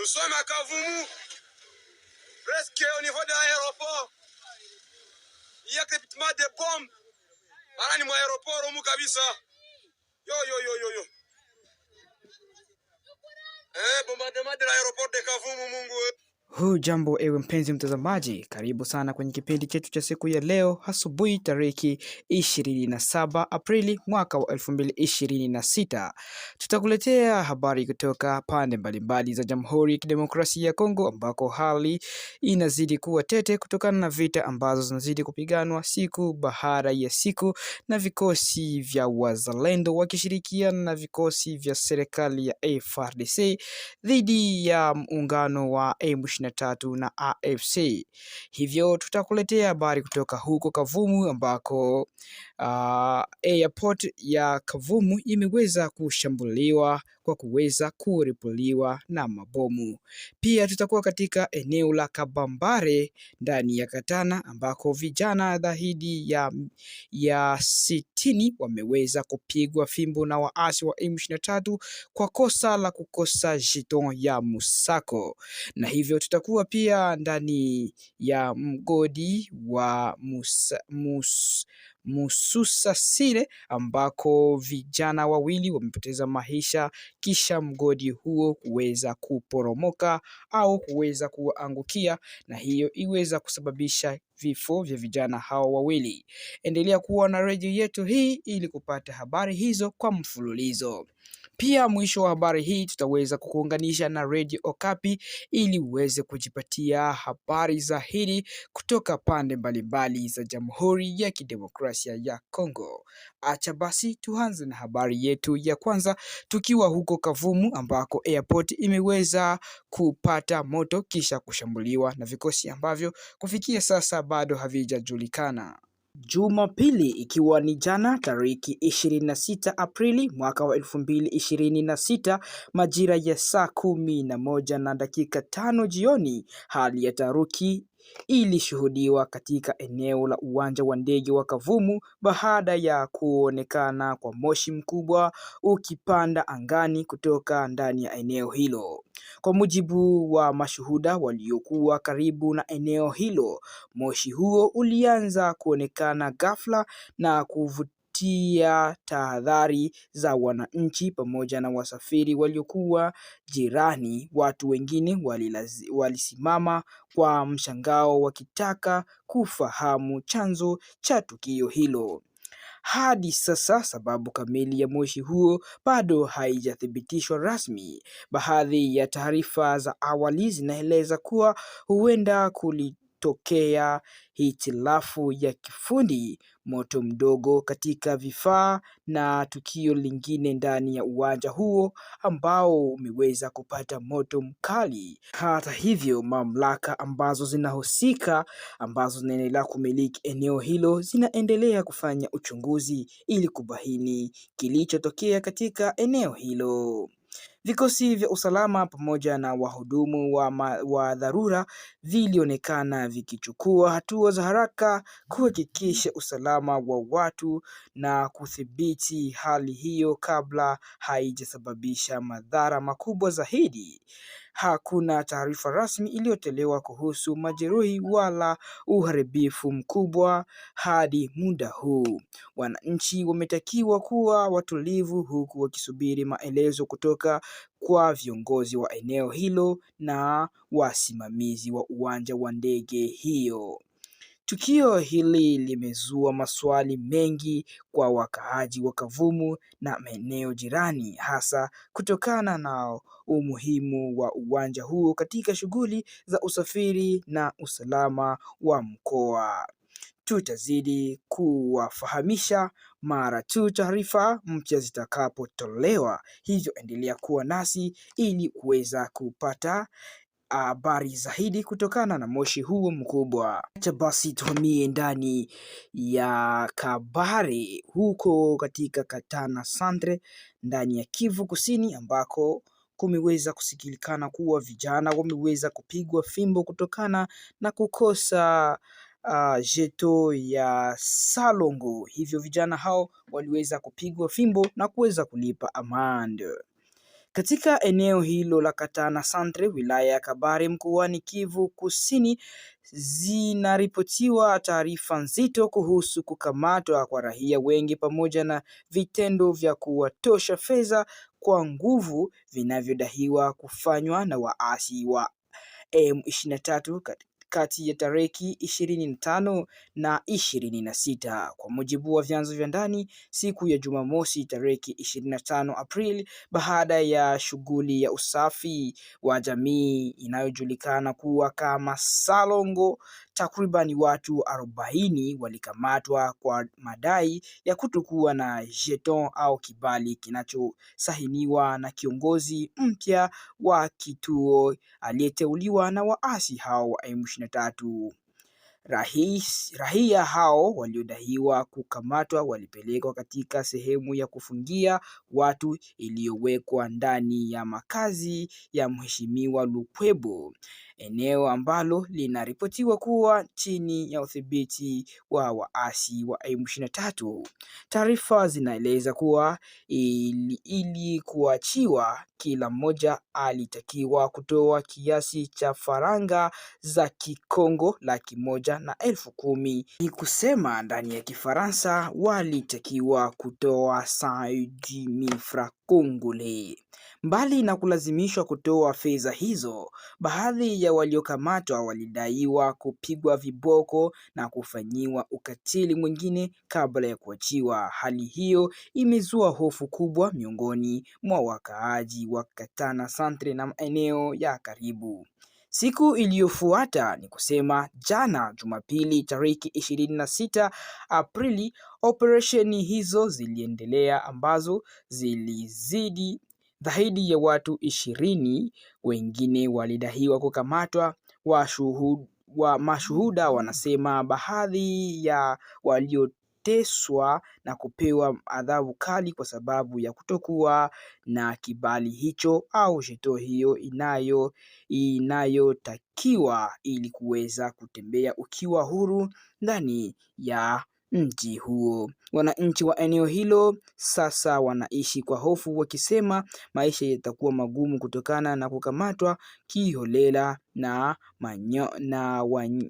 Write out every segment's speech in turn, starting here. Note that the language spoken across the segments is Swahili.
Nous sommes à Kavumu, presque au niveau de l'aéroport. Il y a crépitement des bombes. Barani mwa aéroport humu kabisa. Yo. Bombardement de l'aéroport de Kavumu Mungu. Hujambo ewe mpenzi mtazamaji, karibu sana kwenye kipindi chetu cha siku ya leo asubuhi tariki 27 Aprili mwaka wa 2026. Tutakuletea habari kutoka pande mbalimbali za Jamhuri ya Kidemokrasia ya Kongo, ambako hali inazidi kuwa tete kutokana na vita ambazo zinazidi kupiganwa siku baada ya siku na vikosi vya wazalendo wakishirikiana na vikosi vya serikali ya FARDC dhidi ya muungano wa M23 na AFC. Hivyo tutakuletea habari kutoka huko Kavumu, ambako airport ya Kavumu imeweza kushambuliwa kwa kuweza kuripuliwa na mabomu. Pia tutakuwa katika eneo la Kabambare ndani ya Katana, ambako vijana zaidi ya 60 wameweza kupigwa fimbo na waasi wa M23 kwa kosa la kukosa jeton ya musako. Na hivyo tutakuwa pia ndani ya mgodi wa Mususasire, ambako vijana wawili wamepoteza maisha kisha mgodi huo kuweza kuporomoka au kuweza kuangukia, na hiyo iweza kusababisha vifo vya vijana hao wawili. Endelea kuwa na redio yetu hii ili kupata habari hizo kwa mfululizo. Pia mwisho wa habari hii tutaweza kukuunganisha na Radio Okapi ili uweze kujipatia habari zaidi kutoka pande mbalimbali za Jamhuri ya Kidemokrasia ya Kongo. Acha basi tuanze na habari yetu ya kwanza tukiwa huko Kavumu, ambako airport imeweza kupata moto kisha kushambuliwa na vikosi ambavyo kufikia sasa bado havijajulikana. Jumapili ikiwa ni jana tariki 26 Aprili mwaka wa 2026 majira ya saa 11:05 jioni, hali ya taharuki ilishuhudiwa katika eneo la uwanja wa ndege wa Kavumu baada ya kuonekana kwa moshi mkubwa ukipanda angani kutoka ndani ya eneo hilo. Kwa mujibu wa mashuhuda waliokuwa karibu na eneo hilo, moshi huo ulianza kuonekana ghafla na kuvutia tahadhari za wananchi pamoja na wasafiri waliokuwa jirani. Watu wengine walisimama kwa mshangao wakitaka kufahamu chanzo cha tukio hilo. Hadi sasa sababu kamili ya moshi huo bado haijathibitishwa rasmi. Baadhi ya taarifa za awali zinaeleza kuwa huenda kulitokea hitilafu ya kifundi, moto mdogo katika vifaa na tukio lingine ndani ya uwanja huo ambao umeweza kupata moto mkali. Hata hivyo, mamlaka ambazo zinahusika ambazo zinaendelea kumiliki eneo hilo zinaendelea kufanya uchunguzi ili kubaini kilichotokea katika eneo hilo. Vikosi vya usalama pamoja na wahudumu wa dharura vilionekana vikichukua hatua za haraka kuhakikisha usalama wa watu na kudhibiti hali hiyo kabla haijasababisha madhara makubwa zaidi. Hakuna taarifa rasmi iliyotolewa kuhusu majeruhi wala uharibifu mkubwa hadi muda huu. Wananchi wametakiwa kuwa watulivu huku wakisubiri maelezo kutoka kwa viongozi wa eneo hilo na wasimamizi wa uwanja wa ndege hiyo. Tukio hili limezua maswali mengi kwa wakaaji wa Kavumu na maeneo jirani, hasa kutokana na umuhimu wa uwanja huo katika shughuli za usafiri na usalama wa mkoa. Tutazidi kuwafahamisha mara tu taarifa mpya zitakapotolewa, hivyo endelea kuwa nasi ili kuweza kupata habari zaidi kutokana na moshi huo mkubwa. Acha basi tuhamie ndani ya Kabare huko katika Katana Centre ndani ya Kivu Kusini, ambako kumeweza kusikilikana kuwa vijana wameweza kupigwa fimbo kutokana na kukosa jeto ya salongo. Hivyo vijana hao waliweza kupigwa fimbo na kuweza kulipa amande. Katika eneo hilo la Katana Centre, wilaya ya Kabare mkoani Kivu Kusini, zinaripotiwa taarifa nzito kuhusu kukamatwa kwa raia wengi pamoja na vitendo vya kuwatosha fedha kwa nguvu vinavyodaiwa kufanywa na waasi wa M23 kati ya tariki 25 na 26. Kwa mujibu wa vyanzo vya ndani, siku ya Jumamosi tariki 25 Aprili, baada ya shughuli ya usafi wa jamii inayojulikana kuwa kama Salongo, takriban watu 40 walikamatwa kwa madai ya kutokuwa na jeton au kibali kinachosahiniwa na kiongozi mpya wa kituo aliyeteuliwa na waasi hao wa M23. Raia hao waliodaiwa kukamatwa walipelekwa katika sehemu ya kufungia watu iliyowekwa ndani ya makazi ya Mheshimiwa Lukwebo, eneo ambalo linaripotiwa kuwa chini ya udhibiti wa waasi wa M23. Taarifa zinaeleza kuwa ili kuachiwa, kila mmoja alitakiwa kutoa kiasi cha faranga za Kikongo 110,000. Ni kusema ndani ya Kifaransa walitakiwa kutoa 100,000 francs congolais. Mbali na kulazimishwa kutoa fedha hizo, baadhi ya waliokamatwa walidaiwa kupigwa viboko na kufanyiwa ukatili mwingine kabla ya kuachiwa. Hali hiyo imezua hofu kubwa miongoni mwa wakaaji wa Katana Centre na maeneo ya karibu. Siku iliyofuata, ni kusema jana Jumapili tariki 26 Aprili, operesheni hizo ziliendelea ambazo zilizidi zaidi ya watu 20 wengine walidaiwa kukamatwa. Mashuhuda wanasema baadhi ya walioteswa na kupewa adhabu kali kwa sababu ya kutokuwa na kibali hicho au jeto hiyo inayotakiwa ili kuweza kutembea ukiwa huru ndani ya mji huo. Wananchi wa eneo hilo sasa wanaishi kwa hofu, wakisema maisha yatakuwa magumu kutokana na kukamatwa kiholela na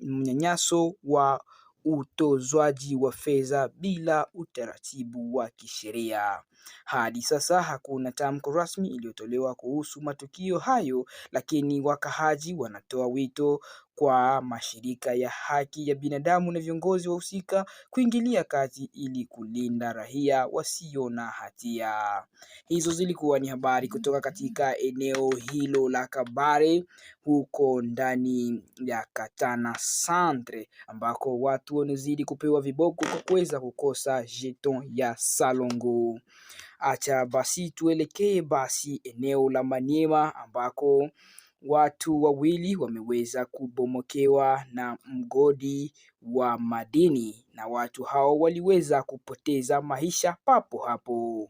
mnyanyaso wa utozwaji wa fedha bila utaratibu wa kisheria. Hadi sasa hakuna tamko rasmi iliyotolewa kuhusu matukio hayo, lakini wakaaji wanatoa wito kwa mashirika ya haki ya binadamu na viongozi wahusika kuingilia kati ili kulinda raia wasio na hatia. Hizo zilikuwa ni habari kutoka katika eneo hilo la Kabare huko ndani ya Katana Centre, ambako watu wanazidi kupewa viboko kwa kuweza kukosa jeton ya Salongo. Acha basi tuelekee basi eneo la Maniema, ambako watu wawili wameweza kubomokewa na mgodi wa madini na watu hao waliweza kupoteza maisha papo hapo.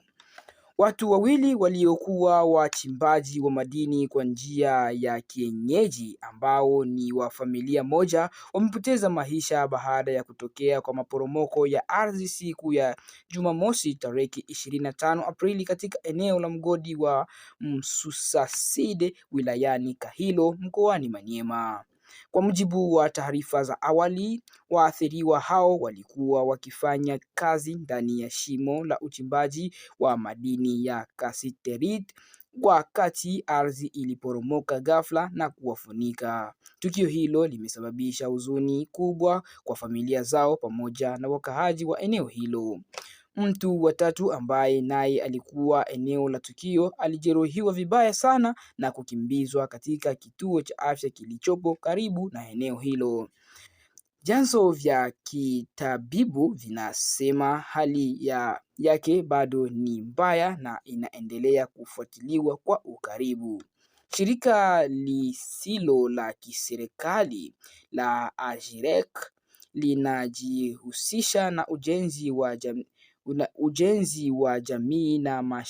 Watu wawili waliokuwa wachimbaji wa madini kwa njia ya kienyeji ambao ni wa familia moja wamepoteza maisha baada ya kutokea kwa maporomoko ya ardhi siku ya Jumamosi tarehe 25 Aprili katika eneo la mgodi wa Msusaside wilayani Kahilo mkoani Maniema. Kwa mujibu wa taarifa za awali, waathiriwa hao walikuwa wakifanya kazi ndani ya shimo la uchimbaji wa madini ya kasiterit wakati ardhi iliporomoka ghafla na kuwafunika. Tukio hilo limesababisha huzuni kubwa kwa familia zao pamoja na wakaaji wa eneo hilo. Mtu wa tatu ambaye naye alikuwa eneo la tukio alijeruhiwa vibaya sana na kukimbizwa katika kituo cha afya kilichopo karibu na eneo hilo. Vyanzo vya kitabibu vinasema hali yake bado ni mbaya na inaendelea kufuatiliwa kwa ukaribu. Shirika lisilo la kiserikali la Ajirek linajihusisha na ujenzi wa jamii na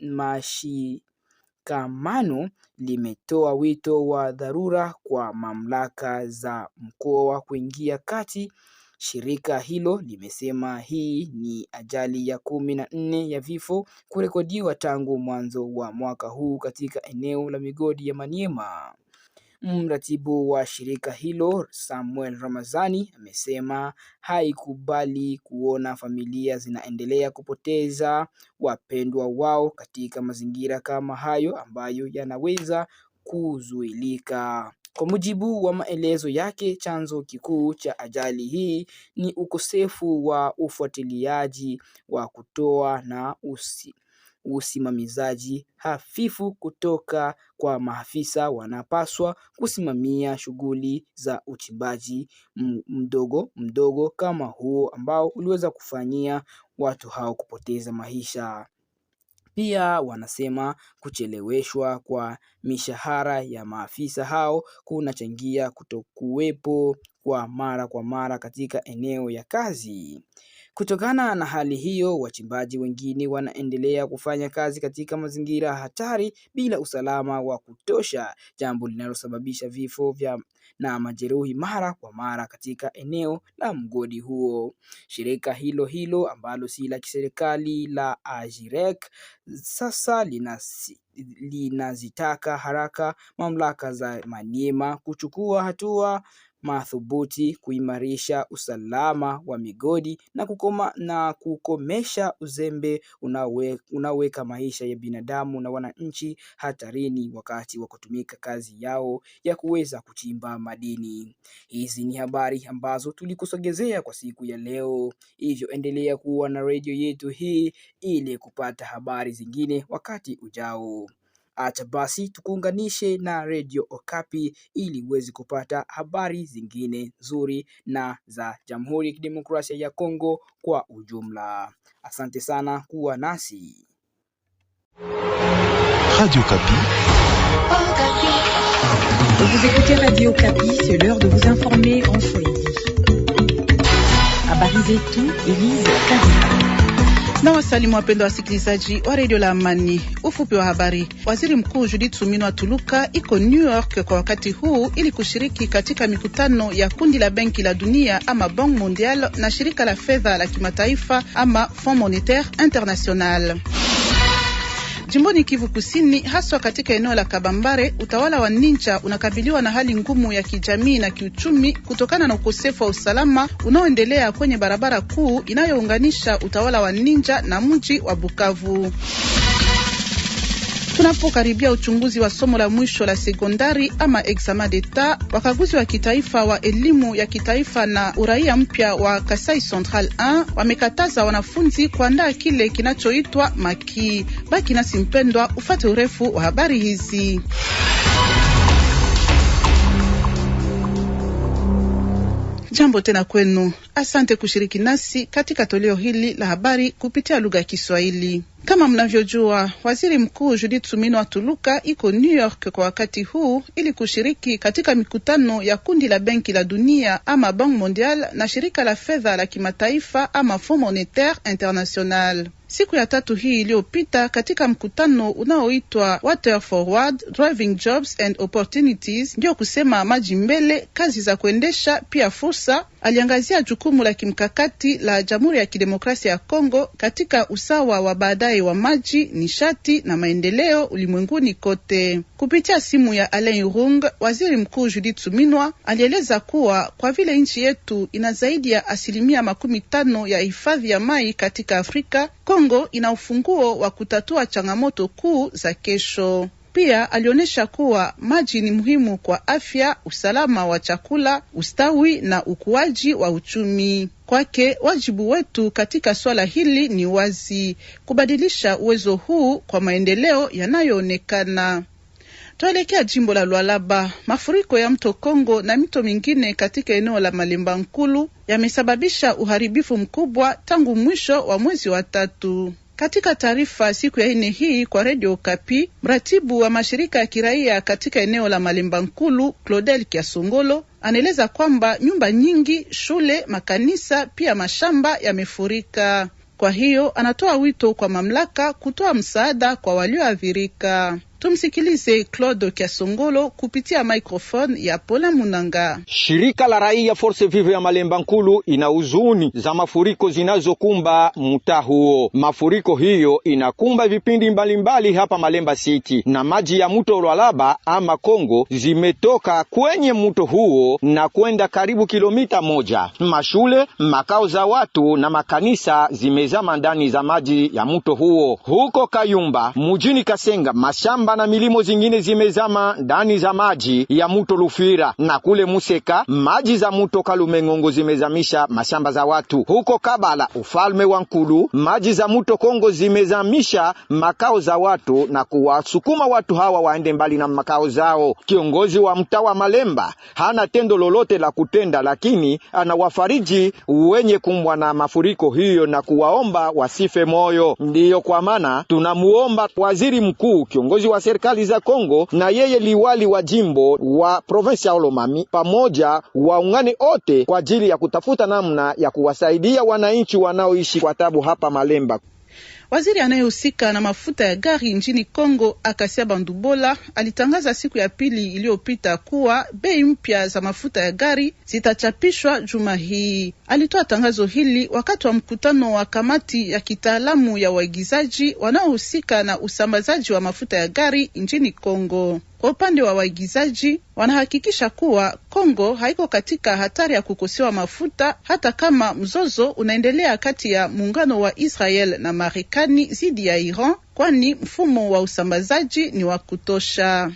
mashikamano limetoa wito wa dharura kwa mamlaka za mkoa kuingia kati Shirika hilo limesema hii ni ajali ya 14 ya vifo kurekodiwa tangu mwanzo wa mwaka huu katika eneo la migodi ya Maniema. Mratibu wa shirika hilo Samuel Ramazani amesema haikubali kuona familia zinaendelea kupoteza wapendwa wao katika mazingira kama hayo ambayo yanaweza kuzuilika. Kwa mujibu wa maelezo yake, chanzo kikuu cha ajali hii ni ukosefu wa ufuatiliaji wa kutoa na usimamizaji hafifu kutoka kwa maafisa wanapaswa kusimamia shughuli za uchimbaji mdogo kama huo ambao uliweza kufanyia watu hao kupoteza maisha. Pia wanasema kucheleweshwa kwa mishahara ya maafisa hao kunachangia kutokuwepo kwa mara katika eneo ya kazi. Kutokana na hali hiyo, wachimbaji wengine wanaendelea kufanya kazi katika mazingira hatari bila usalama wa kutosha, jambo linalosababisha vifo na majeruhi mara kwa mara katika eneo la mgodi huo. Shirika hilo ambalo si la kiserikali la Ajirek sasa linazitaka haraka mamlaka za Maniema kuchukua hatua madhubuti kuimarisha usalama wa migodi na kukomesha uzembe unaoweka maisha ya binadamu na wananchi hatarini wakati wa kutumika kazi yao ya kuweza kuchimba madini. Hizi ni habari ambazo tulikusogezea kwa siku ya leo. Hivyo endelea kuwa na radio yetu hii ili kupata habari zingine wakati ujao. Acha basi tukuunganishe na Radio Okapi ili uweze kupata habari zingine nzuri na za Jamhuri ya Kidemokrasia ya Kongo kwa ujumla. Asante sana kuwa nasi. Radio Okapi. Vous écoutez Radio Okapi, c'est l'heure de vous informer en Swahili. Habari zetu, Elise Kazika. Na wasalimu wapendwa wasikilizaji wa Radio la Amani. Ufupi wa habari. Waziri Mkuu Judith Suminwa Tuluka iko New York kwa wakati huu ili kushiriki katika mikutano ya kundi la Benki la Dunia ama Bank Mondial na shirika la fedha la kimataifa ama Fond Monetaire International. Jimboni Kivu Kusini, haswa katika eneo la Kabambare, utawala wa Ninja unakabiliwa na hali ngumu ya kijamii na kiuchumi kutokana na ukosefu wa usalama unaoendelea kwenye barabara kuu inayounganisha utawala wa Ninja na mji wa Bukavu. Tunapokaribia uchunguzi wa somo la mwisho la sekondari ama examen d'etat, wakaguzi wa kitaifa wa elimu ya kitaifa na uraia mpya wa Kasai Central 1 wamekataza wanafunzi kuandaa kile kinachoitwa maki. Baki nasi mpendwa, ufate urefu wa habari hizi. Jambo tena kwenu. Asante kushiriki nasi katika toleo hili la habari kupitia lugha ya Kiswahili. Kama mnavyojua, Waziri Mkuu Judith Suminwa Tuluka iko New York kwa wakati huu ili kushiriki katika mikutano ya kundi la Benki la Dunia ama Bank Mondial na shirika la fedha la kimataifa ama Fond Monetaire International. Siku ya tatu hii iliyopita, katika mkutano unaoitwa Water Forward, Driving Jobs and Opportunities, ndio kusema maji mbele, kazi za kuendesha pia fursa, aliangazia jukumu la kimkakati la Jamhuri ya Kidemokrasia ya Kongo katika usawa wa baadaye wa maji, nishati na maendeleo ulimwenguni kote. Kupitia simu ya Alain Rung, Waziri Mkuu Judith Suminwa alieleza kuwa kwa vile nchi yetu ina zaidi ya 50% ya hifadhi ya mai katika Afrika, Kongo ina ufunguo wa kutatua changamoto kuu za kesho. Pia alionyesha kuwa maji ni muhimu kwa afya, usalama wa chakula, ustawi na ukuaji wa uchumi. Kwake, wajibu wetu katika swala hili ni wazi: kubadilisha uwezo huu kwa maendeleo yanayoonekana. Tuelekea jimbo la Lualaba. Mafuriko ya mto Kongo na mito mingine katika eneo la Malemba Nkulu yamesababisha uharibifu mkubwa tangu mwisho wa mwezi wa 3. Katika taarifa siku ya 4 hii kwa Radio Okapi, mratibu wa mashirika ya kiraia katika eneo la Malemba Nkulu, Claudel Kiasongolo, anaeleza kwamba nyumba nyingi, shule, makanisa pia mashamba yamefurika. Kwa hiyo anatoa wito kwa mamlaka kutoa msaada kwa walioathirika. Tumsikilize Claude Kiasongolo kupitia microphone ya Pola Munanga. Shirika la raia Force Vive ya Malemba Nkulu ina huzuni za mafuriko zinazokumba mtaa huo. Mafuriko hiyo inakumba vipindi mbalimbali hapa Malemba City, na maji ya mto Lualaba ama Kongo zimetoka kwenye mto huo na kwenda karibu kilomita 1. Mashule, makao za watu na makanisa zimezama ndani za maji ya mto huo. Huko Kayumba, mjini Kasenga, mashamba na milimo zingine zimezama ndani za maji ya mto Lufira, na kule Museka maji za mto Kalumengongo zimezamisha mashamba za watu. Huko Kabala, ufalme wa Nkulu, maji za mto Kongo zimezamisha makao za watu na kuwasukuma watu hawa waende mbali na makao zao. Kiongozi wa mtaa wa Malemba hana tendo lolote la kutenda, lakini anawafariji wenye kumbwa na mafuriko hiyo na kuwaomba wasife moyo. Ndiyo kwa maana tunamuomba waziri mkuu, kiongozi wa serikali za Kongo, na yeye liwali wa jimbo wa province ya Olomami pamoja waungane wote kwa ajili ya kutafuta namna ya kuwasaidia wananchi wanaoishi kwa tabu hapa Malemba. Waziri anayehusika na mafuta ya gari nchini Kongo, Akasia Bandubola, alitangaza siku ya pili iliyopita kuwa bei mpya za mafuta ya gari zitachapishwa juma hii. Alitoa tangazo hili wakati wa mkutano wa kamati ya kitaalamu ya waigizaji wanaohusika na usambazaji wa mafuta ya gari nchini Kongo. Kwa upande wa waigizaji, wanahakikisha kuwa Kongo haiko katika hatari ya kukosewa mafuta hata kama mzozo unaendelea kati ya muungano wa Israel na Marekani dhidi ya Iran, kwani mfumo wa usambazaji ni wa kutosha.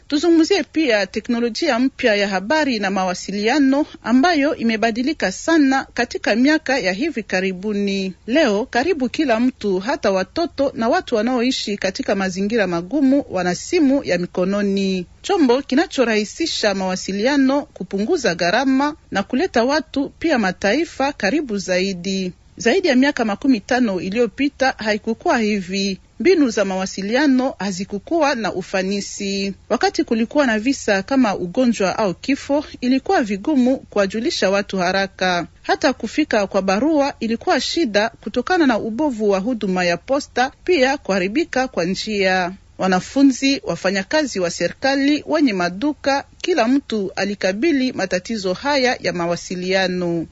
Tuzungumzie pia teknolojia mpya ya habari na mawasiliano ambayo imebadilika sana katika miaka ya hivi karibuni. Leo karibu kila mtu, hata watoto na watu wanaoishi katika mazingira magumu, wana simu ya mikononi, chombo kinachorahisisha mawasiliano, kupunguza gharama na kuleta watu pia mataifa karibu zaidi. Zaidi ya miaka 15 iliyopita haikukuwa hivi. Mbinu za mawasiliano hazikukuwa na ufanisi. Wakati kulikuwa na visa kama ugonjwa au kifo, ilikuwa vigumu kuwajulisha watu haraka. Hata kufika kwa barua ilikuwa shida kutokana na ubovu wa huduma ya posta, pia kuharibika kwa njia. Wanafunzi, wafanyakazi wa serikali, wenye maduka, kila mtu alikabili matatizo haya ya mawasiliano.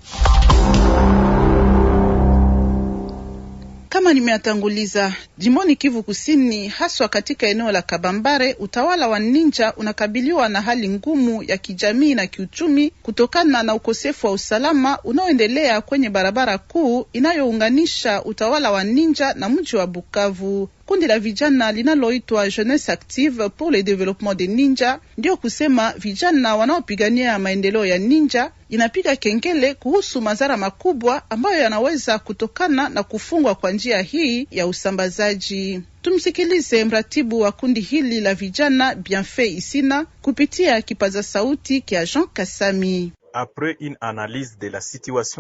Kama nimeatanguliza, jimboni Kivu Kusini, haswa katika eneo la Kabambare, utawala wa Ninja unakabiliwa na hali ngumu ya kijamii na kiuchumi kutokana na ukosefu wa usalama unaoendelea kwenye barabara kuu inayounganisha utawala wa Ninja na mji wa Bukavu. Kundi la vijana linaloitwa Jeunesse Active pour le Développement de Ninja, ndio kusema vijana wanaopigania maendeleo ya Ninja, inapiga kengele kuhusu madhara makubwa ambayo yanaweza kutokana na kufungwa kwa njia hii ya usambazaji. Tumsikilize mratibu wa kundi hili la vijana, Bienfait Isina, kupitia kipaza sauti kia Jean Kasami.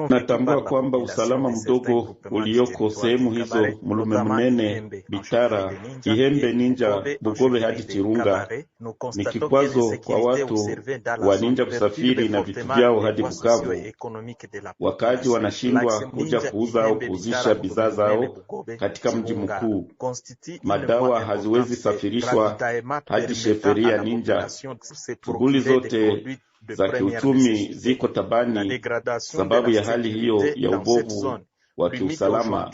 Natambua kwamba usalama mdogo ulioko sehemu hizo Mulume Munene, Bitara, Kihembe, Ninja, Bugobe hadi Chirunga ni kikwazo kwa watu wa Ninja kusafiri na vitu vyao hadi Bukavu. Wakaji wanashindwa kuja kuuza au kuuzisha bidhaa zao katika mji mkuu. Madawa haziwezi safirishwa hadi sheferia Ninja. Shughuli zote za kiuchumi ziko tabani sababu ya hali hiyo ya ubovu wa kiusalama.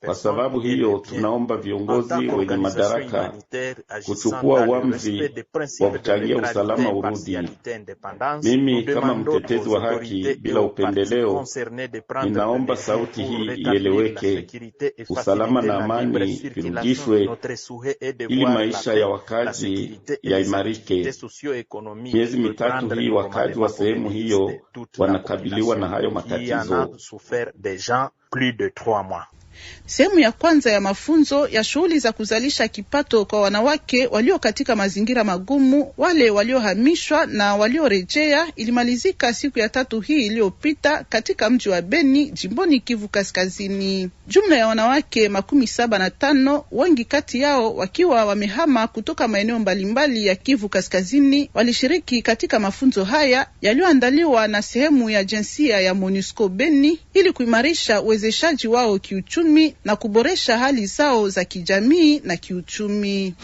Kwa sababu hiyo tunaomba viongozi wenye madaraka kuchukua uamuzi wa kuchangia usalama urudi. Mimi kama mtetezi wa haki bila upendeleo, ninaomba sauti hii ieleweke, usalama na amani virudishwe ili maisha ya wakazi yaimarike. Miezi mitatu hii wakazi wa sehemu hiyo wanakabiliwa na hayo matatizo. Plus de 3 mois. Sehemu ya kwanza ya mafunzo ya shughuli za kuzalisha kipato kwa wanawake walio katika mazingira magumu, wale waliohamishwa na waliorejea, ilimalizika siku ya 3 hii iliyopita katika mji wa Beni, jimboni Kivu Kaskazini. Jumla ya wanawake 75, wengi kati yao wakiwa wamehama kutoka maeneo mbalimbali ya Kivu Kaskazini, walishiriki katika mafunzo haya yaliyoandaliwa na sehemu ya jinsia ya MONUSCO Beni ili kuimarisha uwezeshaji wao kiuchumi kiuchumi na kuboresha hali zao za kijamii na kiuchumi.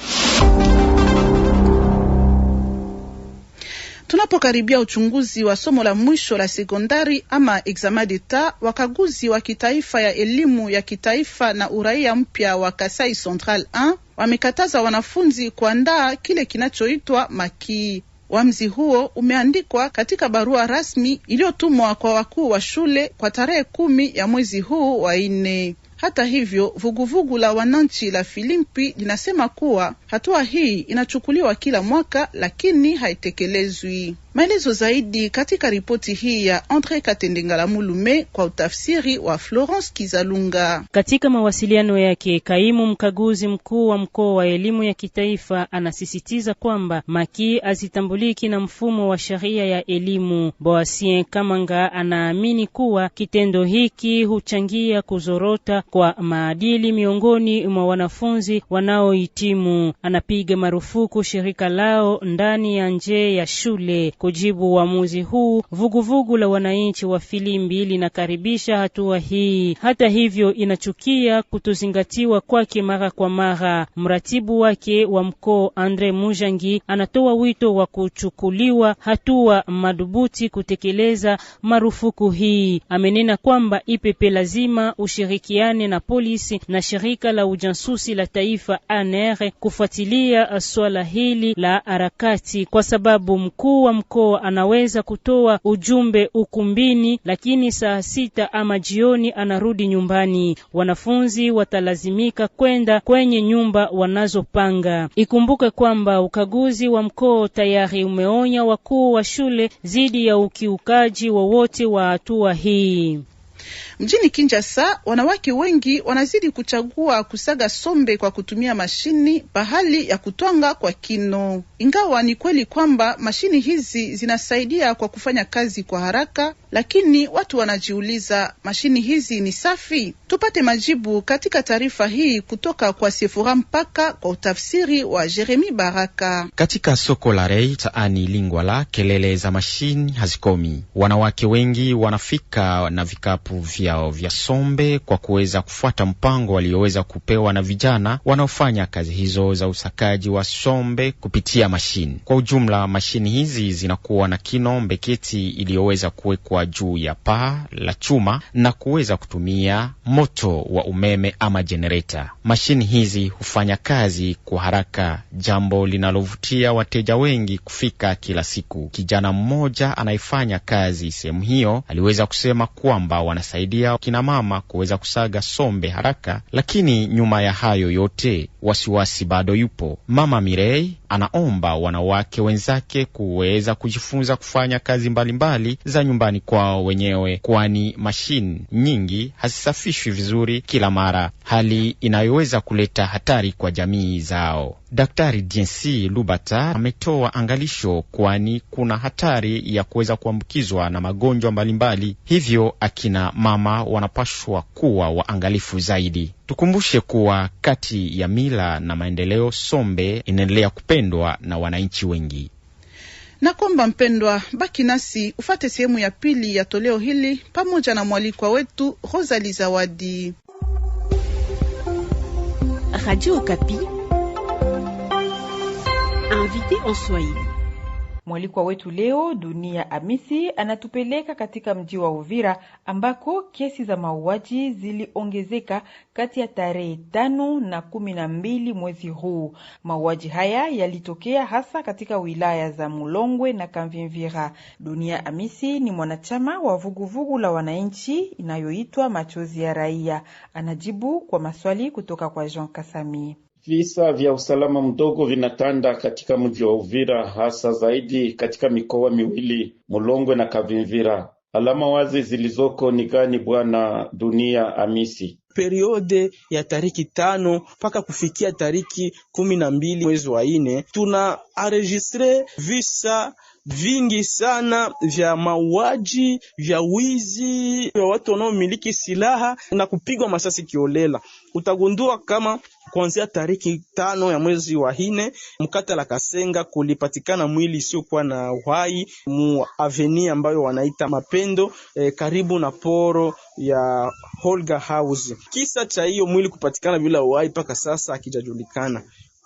Tunapokaribia uchunguzi wa somo la mwisho la sekondari ama examen d'etat, wakaguzi wa kitaifa ya elimu ya kitaifa na uraia mpya wa Kasai Central 1 wamekataza wanafunzi kuandaa kile kinachoitwa maki. Uamuzi huo umeandikwa katika barua rasmi iliyotumwa kwa wakuu wa shule kwa tarehe 10 ya mwezi huu wa 4. Hata hivyo, vuguvugu la wananchi la Filimpi linasema kuwa hatua hii inachukuliwa kila mwaka lakini haitekelezwi. Maelezo zaidi katika ripoti hii ya Andre Katendengala Mulume kwa utafsiri wa Florence Kizalunga. Katika mawasiliano yake, kaimu mkaguzi mkuu wa mkoa wa elimu ya kitaifa anasisitiza kwamba maki azitambuliki na mfumo wa sheria ya elimu. Boasien Kamanga anaamini kuwa kitendo hiki huchangia kuzorota kwa maadili miongoni mwa wanafunzi wanaohitimu. Anapiga marufuku shirika lao ndani ya nje ya shule. Kujibu uamuzi huu, vuguvugu la wananchi wa Filimbi linakaribisha hatua hii. Hata hivyo, inachukia kutozingatiwa kwake mara kwa mara. Mratibu wake wa mkoa Andre Mujangi anatoa wito wa kuchukuliwa hatua madhubuti kutekeleza marufuku hii. Amenena kwamba IPP lazima ushirikiane na polisi na shirika la ujasusi la taifa ANR kufuatilia swala hili la harakati, kwa sababu mkuu wa mkoa anaweza kutoa ujumbe ukumbini, lakini saa 6 ama jioni anarudi nyumbani. Wanafunzi watalazimika kwenda kwenye nyumba wanazopanga. Ikumbuke kwamba ukaguzi wa mkoa tayari umeonya wakuu wa shule dhidi ya ukiukaji wowote wa hatua hii. Mjini Kinshasa, wanawake wengi wanazidi kuchagua kusaga sombe kwa kutumia mashini bahali ya kutwanga kwa kino. Ingawa ni kweli kwamba mashini hizi zinasaidia kwa kufanya kazi kwa haraka, lakini watu wanajiuliza, mashini hizi ni safi? Tupate majibu katika taarifa hii kutoka kwa Sefora Mpaka kwa utafsiri wa Jeremy Baraka. Katika soko la Rei taani Lingwala, kelele za mashini hazikomi. Wanawake wengi wanafika na vikapu vya sombe kwa kuweza kufuata mpango walioweza kupewa na vijana wanaofanya kazi hizo za usakaji wa sombe kupitia mashini. Kwa ujumla, mashini hizi zinakuwa na kino mbeketi iliyoweza kuwekwa juu ya paa la chuma na kuweza kutumia moto wa umeme ama generator. Mashini hizi hufanya kazi kwa haraka, jambo linalovutia wateja wengi kufika kila siku. Kijana mmoja anayefanya kazi sehemu hiyo aliweza kusema kwamba wanasaidia kina mama kuweza kusaga sombe haraka, lakini nyuma ya hayo yote wasiwasi bado yupo. Mama Mirei anaomba wanawake wenzake kuweza kujifunza kufanya kazi mbalimbali za nyumbani kwao wenyewe, kwani mashini nyingi hazisafishwi vizuri kila mara, hali inayoweza kuleta hatari kwa jamii zao. Daktari Diensi Lubata ametoa angalisho, kwani kuna hatari ya kuweza kuambukizwa na magonjwa mbalimbali, hivyo akina mama wanapashwa kuwa waangalifu zaidi. Tukumbushe kuwa kati ya mila na maendeleo, sombe inaendelea kupendwa na wananchi wengi. Na kwamba mpendwa, baki nasi ufate sehemu ya pili ya toleo hili pamoja na mwalikwa wetu Rosalie Zawadi. Radio Okapi, invité en Swahili. Mwalikwa wetu leo Dunia Amisi anatupeleka katika mji wa Uvira ambako kesi za mauaji ziliongezeka kati ya tarehe 5 na 12 mwezi huu. Mauaji haya yalitokea hasa katika wilaya za Mulongwe na Kamvimvira. Dunia Amisi ni mwanachama wa vuguvugu la wananchi inayoitwa Machozi ya Raia. Anajibu kwa maswali kutoka kwa Jean Kasami. Visa vya usalama mdogo vinatanda katika mji wa Uvira, hasa zaidi katika mikoa miwili Mulongwe na Kavimvira. Alama wazi zilizoko ni gani, bwana Dunia Amisi? Periode ya tariki 5 mpaka kufikia tariki 12 mwezi wa 4 tuna enregistre visa vingi sana vya mauaji, vya wizi, vya watu wanaomiliki silaha na kupigwa masasi kiolela. Utagundua kama kuanzia tariki 5 ya mwezi wa 4 mkata la Kasenga kulipatikana mwili isiyokuwa na uhai mu aveni ambayo wanaita Mapendo, karibu na poro ya Holga House. Kisa cha hiyo mwili kupatikana bila uhai paka sasa hakijajulikana.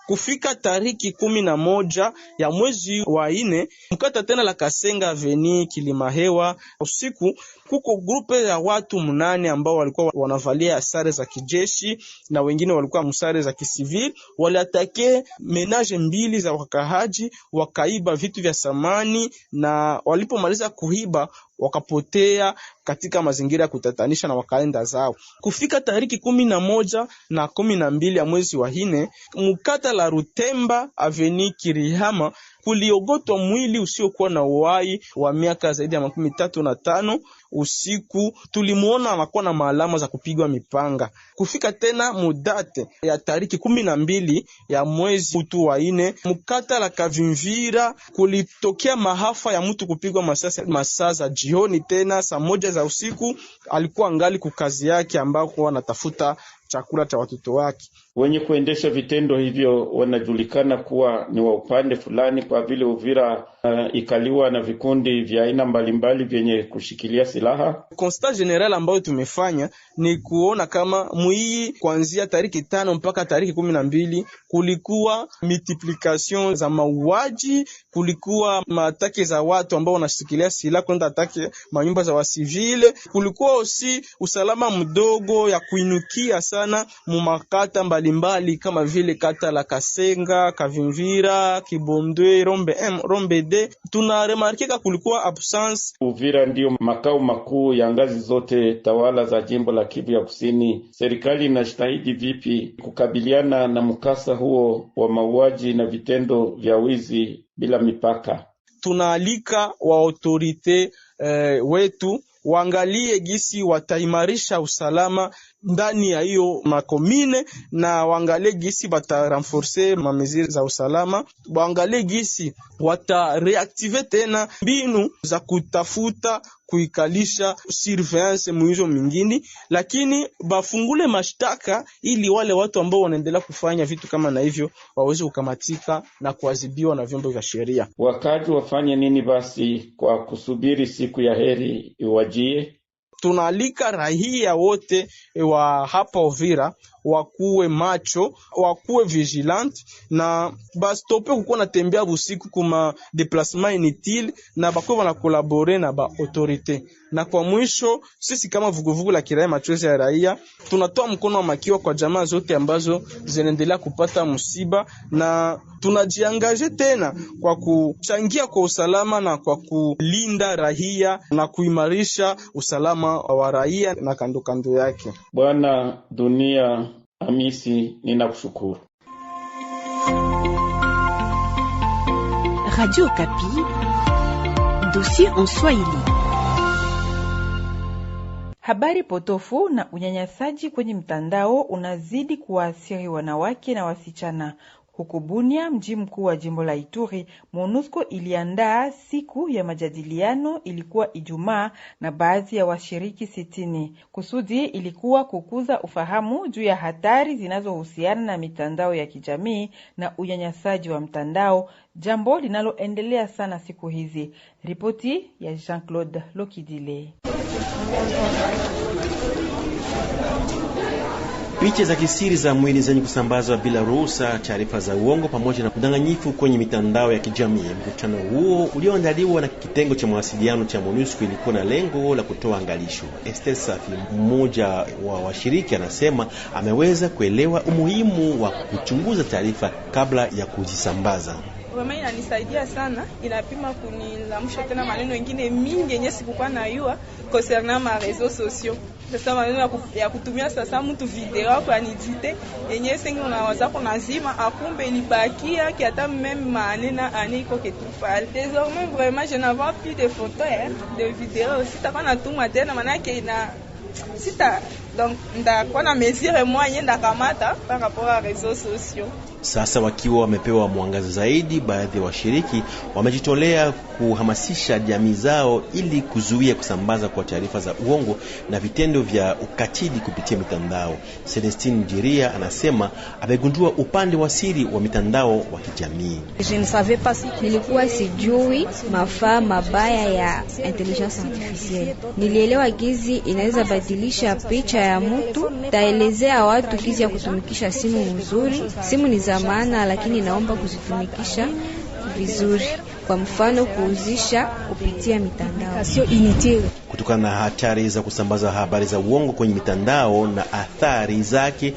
Kufika tariki 11 ya mwezi wa 4 mkata tena la Kasenga aveni Kilimahewa, usiku kuko grupe ya watu 8 ambao walikuwa wanavalia sare za kijeshi na wengine walikuwa msare za kisivili, waliatake menage 2 za wakahaji, wakaiba vitu vya samani, na walipomaliza kuiba wakapotea katika mazingira ya kutatanisha na wakaenda zao. Kufika tariki 11 na 12 ya mwezi wa 4 mkata la Rutemba aveni Kirihama kuliogotwa mwili usiokuwa na uhai wa miaka zaidi ya 35. Usiku tulimuona anakuwa na maalama za kupigwa mipanga. Kufika tena mudate ya tariki 12 ya mwezi utu wa 4 mkata la Kavimvira kulitokea mahafa ya mtu kupigwa masasi masaa za jioni, tena saa 1 za usiku. Alikuwa angali kukazi yake ambako anatafuta chakula cha watoto wake. Wenye kuendesha vitendo hivyo wanajulikana kuwa ni wa upande fulani, kwa vile Uvira ikaliwa na vikundi vya aina mbalimbali vyenye kushikilia silaha. Constat general ambayo tumefanya ni kuona kama mwii kuanzia tariki 5 mpaka tariki 12 kulikuwa multiplication za mauaji, kulikuwa maatake za watu ambao wanashikilia silaha kwenda atake manyumba za wasivile, kulikuwa osi usalama mdogo ya kuinukia sana mumakata mbalimbali kama vile kata la Kasenga, Kavimvira, Kibondwe, Rombe M, Rombe D. Tuna remarkika kulikuwa absence. Uvira ndio makao makuu ya ngazi zote tawala za jimbo la Kivu ya Kusini. Serikali inajitahidi vipi kukabiliana na mkasa huo wa mauaji na vitendo vya wizi bila mipaka? Tunaalika wa autorite wetu waangalie gisi wataimarisha usalama ndani ya hiyo makomine, na waangalie gisi batarenforcer mameziri za usalama, waangalie gisi watareactive tena mbinu za kutafuta kuikalisha surveillance mwizo mingine, lakini bafungule mashtaka ili wale watu ambao wanaendelea kufanya vitu kama na hivyo waweze kukamatika na kuadhibiwa na vyombo vya sheria. Wakati wafanye nini basi kwa kusubiri siku ya heri iwajie? Tunaalika raia wote wa hapa Uvira wakuwe macho, wakuwe vigilant, na bastope kukuwa natembea busiku kuma déplacement inutile, na bakuwe wana collaborer na ba autorité. Na kwa mwisho, sisi kama vuguvugu la kiraia machozi ya raia tunatoa mkono wa makiwa kwa jamaa zote ambazo zinaendelea kupata msiba, na tunajiangaje tena kwa kuchangia kwa usalama na kwa kulinda raia na kuimarisha usalama wa raia na kando kando yake. Bwana Dunia Amisi, ninakushukuru. Radio Kapi, dossier en Swahili. Habari potofu na unyanyasaji kwenye mtandao unazidi kuwaathiri wanawake na wasichana. Huko Bunia, mji mkuu wa jimbo la Ituri, MONUSCO iliandaa siku ya majadiliano, ilikuwa Ijumaa, na baadhi ya washiriki 60. Kusudi ilikuwa kukuza ufahamu juu ya hatari zinazohusiana na mitandao ya kijamii na unyanyasaji wa mtandao, jambo linaloendelea sana siku hizi. Ripoti ya Jean-Claude Lokidile. Picha za kisiri za mwili zenye kusambazwa bila ruhusa, taarifa za uongo pamoja na udanganyifu kwenye mitandao ya kijamii. Mkutano huo ulioandaliwa na kitengo cha mawasiliano cha MONUSCO ilikuwa na lengo la kutoa angalisho. Esther Safi, mmoja wa washiriki, anasema ameweza kuelewa umuhimu wa kuchunguza taarifa kabla ya kuzisambaza. Mama inanisaidia sana, inapima kunilamusha tena maneno mengine mingi yenye sikukuwa najua concernant ma réseaux sociaux. Sasa maneno ya kutumia sasa mtu video kwa nidite yenye sengi unawaza kuna zima akumbe ilibakia ki hata même manena aniko ketufal. Désormais vraiment je n'avais plus de photos de vidéos. Si t'as pas na tuma tena manake ina sita Donc ndakuwa na mesure moyen ndakamata par rapport à réseaux sociaux. Sasa wakiwa wamepewa mwangaza zaidi, baadhi ya washiriki wamejitolea kuhamasisha jamii zao ili kuzuia kusambaza kwa taarifa za uongo na vitendo vya ukatili kupitia mitandao. Celestine Jiria anasema amegundua upande wa siri wa mitandao wa kijamii. Nilikuwa sijui mafaa mabaya ya intelligence artificielle. Nilielewa gizi inaweza badilisha picha ya mtu, taelezea watu gizi ya kutumikisha simu nzuri. Simu ni maana lakini naomba kuzitumikisha vizuri, kwa mfano kuuzisha kupitia mitandao. Kutokana na hatari za kusambaza habari za uongo kwenye mitandao na athari zake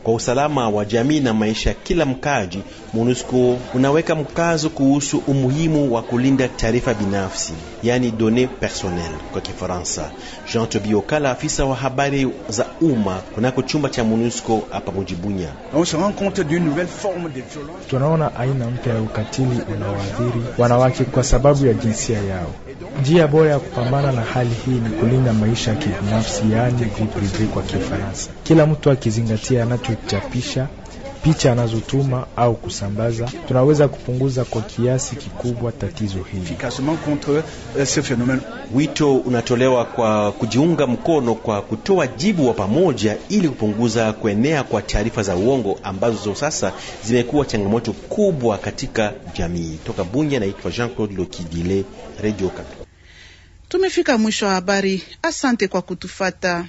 kwa usalama wa jamii na maisha ya kila mkaji, MONUSCO unaweka mkazo kuhusu umuhimu wa kulinda taarifa binafsi, yani données personnelles kwa Kifaransa. Jean Tobiokala, afisa wa habari za umma kunako chumba cha MONUSCO hapa Mujibunya. Tunaona aina mpya ya ukatili unaoathiri wanawake kwa sababu ya jinsia yao. Njia bora ya kupambana na hali hii ni kulinda maisha ya kibinafsi, yani vie privée kwa Kifaransa. Kila mtu akizingatia anachochapisha, picha anazotuma au kusambaza, tunaweza kupunguza kwa kiasi kikubwa tatizo hili. Wito unatolewa kwa kujiunga mkono kwa kutoa jibu wa pamoja ili kupunguza kuenea kwa taarifa za uongo ambazo sasa zimekuwa changamoto kubwa katika jamii. Toka Bunya, naitwa Jean-Claude Lokidile, Radio Okapi. Tumefika mwisho wa habari. Asante kwa kutufata.